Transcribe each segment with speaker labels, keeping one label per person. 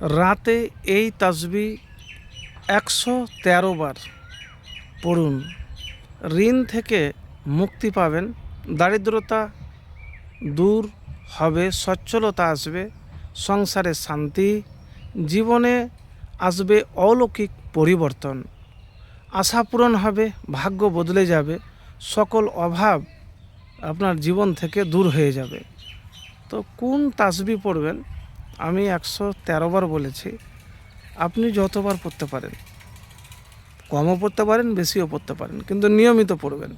Speaker 1: রাতে এই তাসবিহ 113 বার পড়ুন। ঋণ থেকে মুক্তি পাবেন, দারিদ্রতা দূর হবে, সচ্ছলতা আসবে, সংসারে শান্তি, জীবনে আসবে অলৌকিক পরিবর্তন, আশা পূরণ হবে, ভাগ্য বদলে যাবে, সকল অভাব আপনার জীবন থেকে দূর হয়ে যাবে। তো কোন তাসবিহ পড়বেন? আমি 113 বার বলেছি, আপনি যতবার পড়তে পারেন, কমও পড়তে পারেন, বেশিও পড়তে পারেন, কিন্তু নিয়মিত পড়বেন।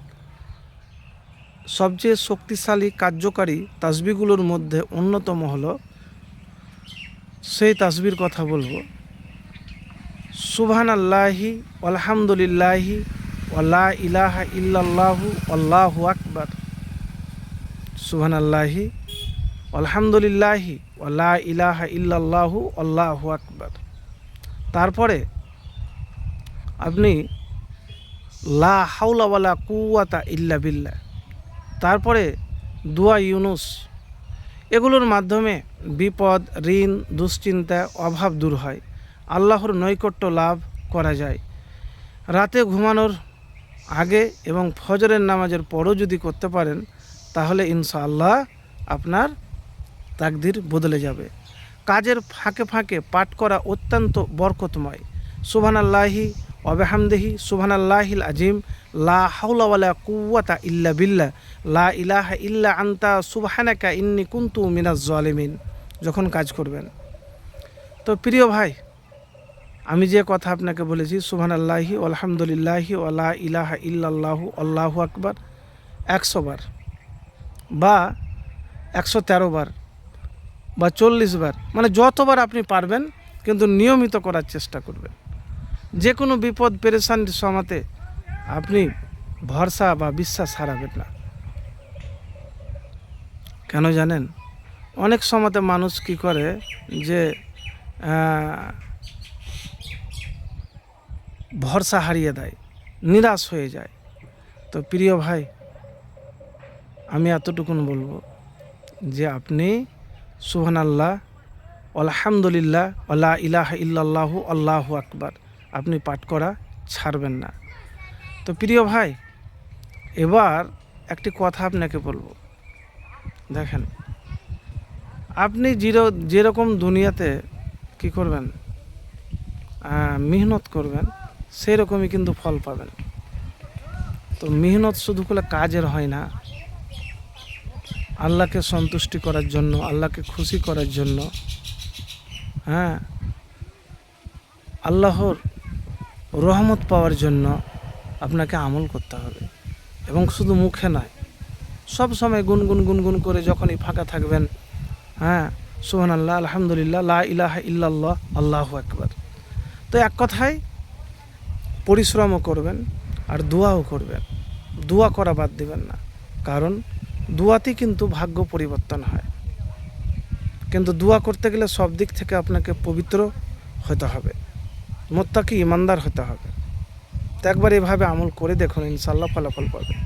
Speaker 1: সবচেয়ে শক্তিশালী কার্যকারী তাসবিহগুলোর মধ্যে অন্যতম হলো, সেই তাসবিহর কথা বলবো, সুবহানাল্লাহি আলহামদুলিল্লাহি ওয়ালা ইলাহা ইল্লাল্লাহু আল্লাহু আকবার। সুবহানাল্লাহি আলহামদুলিল্লাহি ওয়ালা ইলাহা ইল্লাল্লাহু আল্লাহু আকবার। তারপরে আপনি লা হাওলা ওয়ালা কুওয়াতা ইল্লা বিল্লাহ। তারপরে দোয়া ইউনুস। এগুলোর মাধ্যমে বিপদ, ঋণ, দুশ্চিন্তা, অভাব দূর হয়, আল্লাহর নৈকট্য লাভ করা যায়। রাতে ঘুমানোর আগে এবং ফজরের নামাজের পরও যদি করতে পারেন, তাহলে ইনশাআল্লাহ আপনার তাকদির বদলে যাবে। কাজের ফাঁকে ফাঁকে পাঠ করা অত্যন্ত বরকতময়। সুবহানাল্লাহি ওয়া বিহামদিহি সুবহানাল্লাহিল আজিম, লা হাওলা ওয়ালা কুওয়াতা ইল্লা বিল্লাহ, লা ইলাহা ইল্লা আনতা সুবহানাকা ইন্নী কুনতু মিনাজ জালিমিন যখন কাজ করবেন। তো প্রিয় ভাই, আমি যে কথা আপনাকে বলেছি, সুবহানাল্লাহি আলহামদুলিল্লাহি ওয়ালা ইলাহা ইল্লাল্লাহু আল্লাহু আকবার 100 বার বা 113 বার বা 40 বার, মানে যতবার আপনি পারবেন, কিন্তু নিয়মিত করার চেষ্টা করবেন। যে কোনো বিপদ পেরেশানির সময়তে আপনি ভরসা বা বিশ্বাস হারাবেন না। কেন জানেন? অনেক সময়তে মানুষ কি করে যে ভরসা হারিয়ে দেয়, নিরাশ হয়ে যায়। তো প্রিয় ভাই, আমি এতটুকুন বলবো যে আপনি সুবহানাল্লাহ আলহামদুলিল্লাহ ওয়ালা ইলাহা ইল্লাল্লাহু আল্লাহু আকবার আপনি পাঠ করা ছাড়বেন না। তো প্রিয় ভাই, এবার একটি কথা আপনাকে বলবো। দেখেন, আপনি যেরকম দুনিয়াতে কি করবেন, মেহনত করবেন, সেই রকমই কিন্তু ফল পাবেন। তো মেহনত শুধু করে কাজের হয় না, আল্লাহকে সন্তুষ্টি করার জন্য, আল্লাহকে খুশি করার জন্য, আল্লাহর রহমত পাওয়ার জন্য আপনাকে আমল করতে হবে। এবং শুধু মুখে নয়, সব সময় গুনগুন গুনগুন করে যখনই ফাঁকা থাকবেন, সুবহানাল্লাহ আলহামদুলিল্লাহ লা ইলাহা ইল্লাল্লাহ আল্লাহু আকবার। তো এক কথায় পরিশ্রমও করবেন আর দোয়াও করবেন। দোয়া করা বাদ দিবেন না, কারণ দোয়াতেই কিন্তু ভাগ্য পরিবর্তন হয়। কিন্তু দোয়া করতে গেলে সব দিক থেকে আপনাকে পবিত্র হতে হবে, মুত্তাকি ইমানদার হতে হবে। তো একবার এভাবে আমল করে দেখুন, ইনশাআল্লাহ ফলাফল পাবেন।